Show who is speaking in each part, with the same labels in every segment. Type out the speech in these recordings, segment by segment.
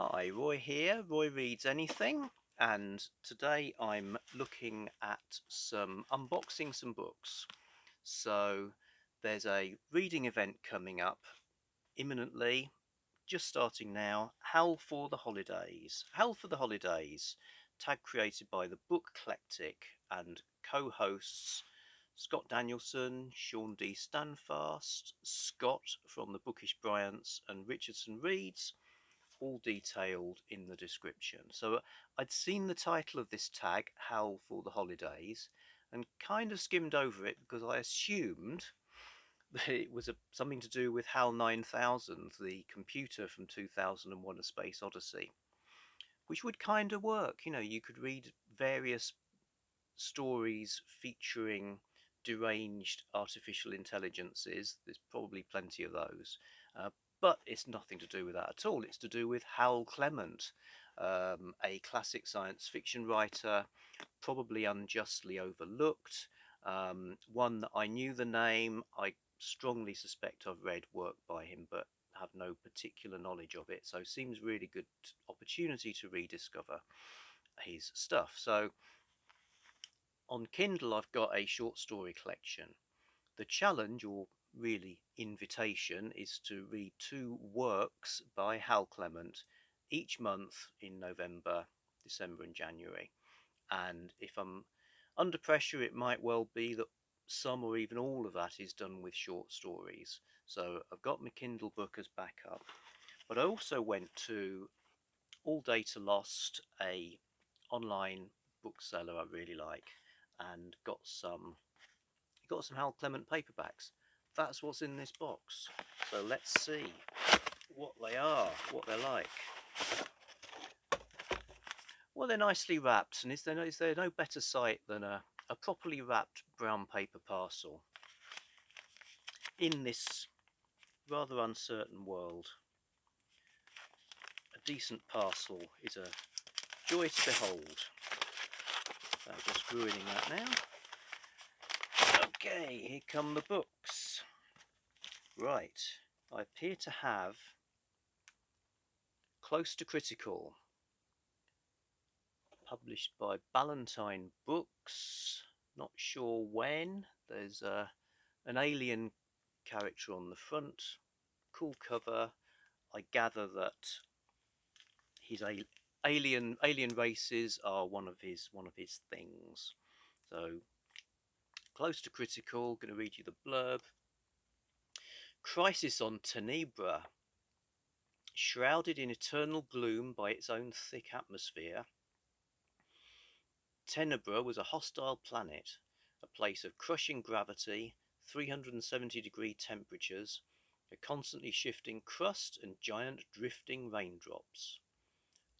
Speaker 1: Hi, Roy here. Roy reads anything, and today I'm looking at unboxing some books. So there's a reading event coming up imminently, just starting now. Hal for the Holidays. Hal for the Holidays, tag created by the Book Eclectic and co-hosts Scott Danielson, Sean D. Stanfast, Scott from the Bookish Bryants, and Richardson Reads, all detailed in the description. So I'd seen the title of this tag, Hal for the Holidays, and kind of skimmed over it because I assumed that it was something to do with HAL 9000, the computer from 2001: A Space Odyssey, which would kind of work. You know, you could read various stories featuring deranged artificial intelligences. There's probably plenty of those. But it's nothing to do with that at all. It's to do with Hal Clement, a classic science fiction writer, probably unjustly overlooked. One that I knew the name. I strongly suspect I've read work by him, but have no particular knowledge of it. So seems really good opportunity to rediscover his stuff. So on Kindle, I've got a short story collection. The challenge, or really invitation, is to read two works by Hal Clement each month in November, December, and January. And if I'm under pressure, it might well be that some or even all of that is done with short stories. So I've got my Kindle book as backup. But I also went to All Data Lost, a online bookseller I really like, and got some Hal Clement paperbacks. That's what's in this box. So let's see what they are, what they're like. Well, they're nicely wrapped, and is there no better sight than a properly wrapped brown paper parcel in this rather uncertain world? A decent parcel is a joy to behold. So just ruining that now. Okay, here come the books. Right, I appear to have Close to Critical, published by Ballantine Books. Not sure when. There's an alien character on the front. Cool cover. I gather that his alien races are one of his things. So Close to Critical. Going to read you the blurb. Crisis on Tenebra. Shrouded in eternal gloom by its own thick atmosphere, Tenebra was a hostile planet, a place of crushing gravity, 370-degree temperatures, a constantly shifting crust, and giant drifting raindrops.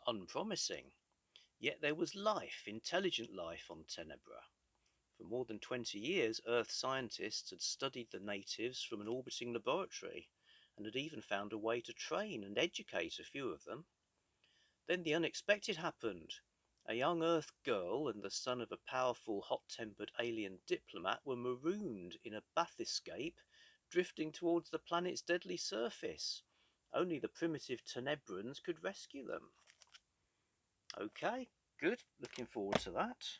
Speaker 1: Unpromising, yet there was life, intelligent life on Tenebra. For more than 20 years, Earth scientists had studied the natives from an orbiting laboratory, and had even found a way to train and educate a few of them. Then the unexpected happened. A young Earth girl and the son of a powerful, hot-tempered alien diplomat were marooned in a bathyscaphe, drifting towards the planet's deadly surface. Only the primitive Tenebrans could rescue them. Okay, good. Looking forward to that.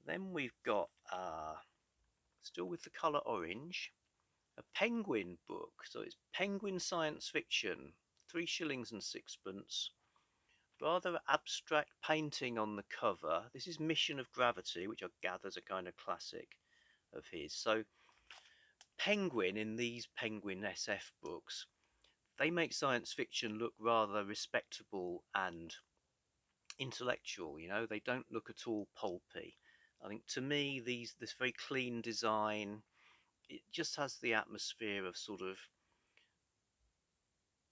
Speaker 1: Then we've got, still with the colour orange, a Penguin book. So it's Penguin science fiction, 3 shillings and sixpence. Rather abstract painting on the cover. This is Mission of Gravity, which I gather is a kind of classic of his. So Penguin, in these Penguin SF books, they make science fiction look rather respectable and intellectual. You know, they don't look at all pulpy. I think to me, this very clean design, it just has the atmosphere of sort of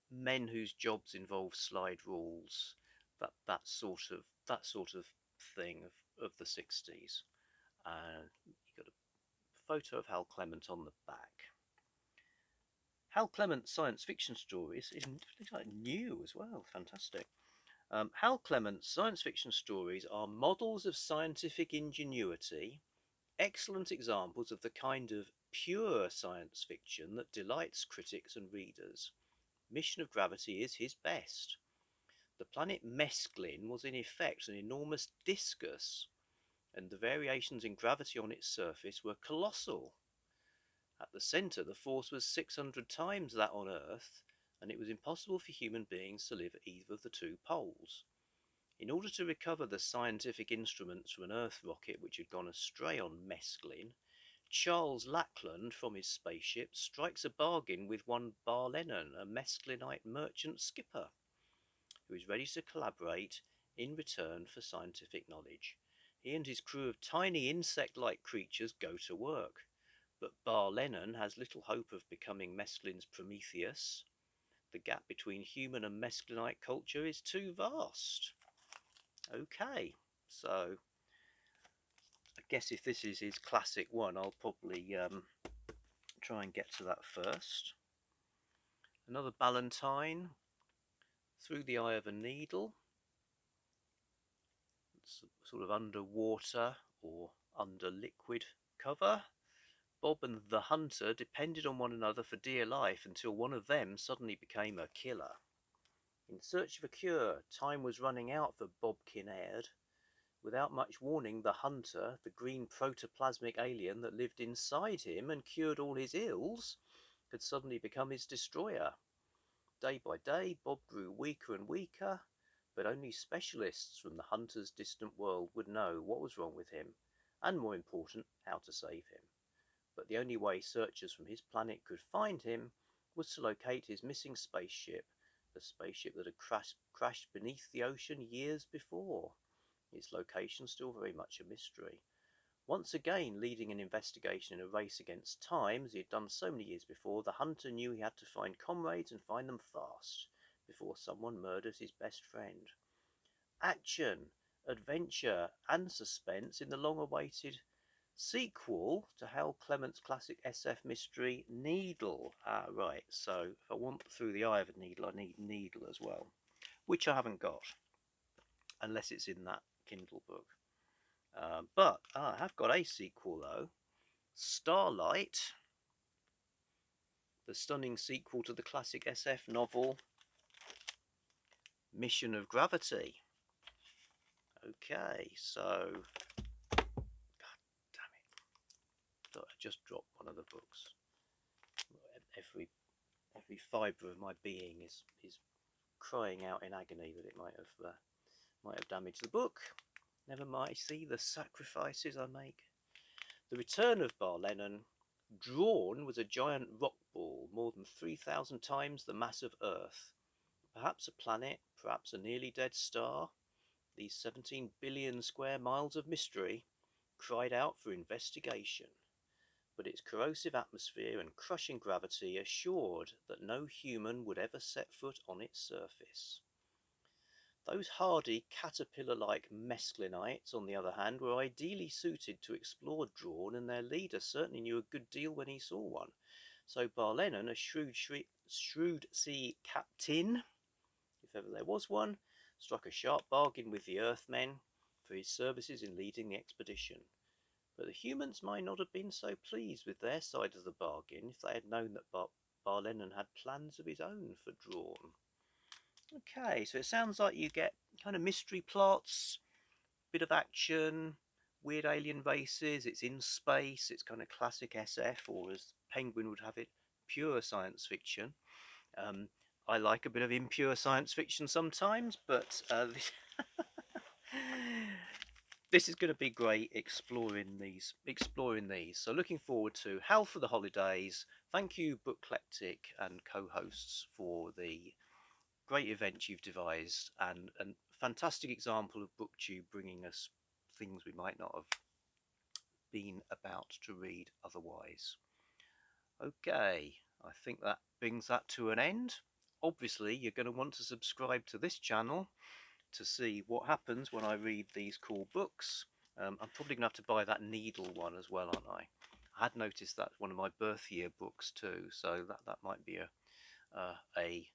Speaker 1: men whose jobs involve slide rules, that sort of thing of the 60s. You got a photo of Hal Clement on the back. Hal Clement's science fiction stories is like new as well. Fantastic. Hal Clement's science fiction stories are models of scientific ingenuity, excellent examples of the kind of pure science fiction that delights critics and readers. Mission of Gravity is his best. The planet Mesclin was in effect an enormous discus, and the variations in gravity on its surface were colossal. At the centre, the force was 600 times that on Earth, and it was impossible for human beings to live at either of the two poles. In order to recover the scientific instruments from an Earth rocket which had gone astray on Mesclin, Charles Lackland from his spaceship strikes a bargain with one Barlennon, a Mesclinite merchant skipper, who is ready to collaborate in return for scientific knowledge. He and his crew of tiny insect-like creatures go to work, but Barlennon has little hope of becoming Mesclin's Prometheus. The gap between human and Mesclinite culture is too vast. Okay, so I guess if this is his classic one, I'll probably try and get to that first. Another Ballantine, Through the Eye of a Needle. It's sort of underwater or under liquid cover. Bob and the hunter depended on one another for dear life until one of them suddenly became a killer. In search of a cure, time was running out for Bob Kinnaird. Without much warning, the hunter, the green protoplasmic alien that lived inside him and cured all his ills, had suddenly become his destroyer. Day by day, Bob grew weaker and weaker, but only specialists from the hunter's distant world would know what was wrong with him, and more important, how to save him. But the only way searchers from his planet could find him was to locate his missing spaceship, the spaceship that had crashed beneath the ocean years before. Its location still very much a mystery. Once again leading an investigation in a race against time, as he had done so many years before, the hunter knew he had to find comrades and find them fast, before someone murders his best friend. Action, adventure, and suspense in the long-awaited sequel to Hal Clement's classic SF mystery, Needle. Right, so if I want Through the Eye of a Needle, I need Needle as well, which I haven't got, unless it's in that Kindle book. But I have got a sequel though, Starlight, the stunning sequel to the classic SF novel Mission of Gravity. Okay, so God damn it! I just dropped one of the books. Every fibre of my being is crying out in agony that it might have damaged the book. Never mind. See the sacrifices I make. The Return of Barlennon. Drawn was a giant rock ball, more than 3,000 times the mass of Earth. Perhaps a planet, perhaps a nearly dead star. These 17 billion square miles of mystery cried out for investigation. But its corrosive atmosphere and crushing gravity assured that no human would ever set foot on its surface. Those hardy caterpillar-like mesclinites, on the other hand, were ideally suited to explore Drawn, and their leader certainly knew a good deal when he saw one. So Barlennon, a shrewd sea captain, if ever there was one, struck a sharp bargain with the Earthmen for his services in leading the expedition. But the humans might not have been so pleased with their side of the bargain if they had known that Barlennon had plans of his own for Drawn. Okay, so it sounds like you get kind of mystery plots, bit of action, weird alien races, it's in space, it's kind of classic SF, or as Penguin would have it, pure science fiction. I like a bit of impure science fiction sometimes, but this is going to be great exploring these. So looking forward to Hal for the holidays. Thank you, Booklectic and co-hosts, for the great event you've devised, and a fantastic example of BookTube bringing us things we might not have been about to read otherwise. Okay, I think that brings that to an end. Obviously, you're going to want to subscribe to this channel to see what happens when I read these cool books. I'm probably going to have to buy that Needle one as well, aren't I? I had noticed that's one of my birth year books too, so that might be a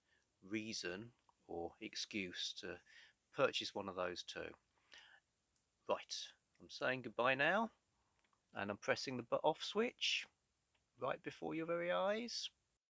Speaker 1: reason or excuse to purchase one of those too. Right, I'm saying goodbye now, and I'm pressing the off switch right before your very eyes.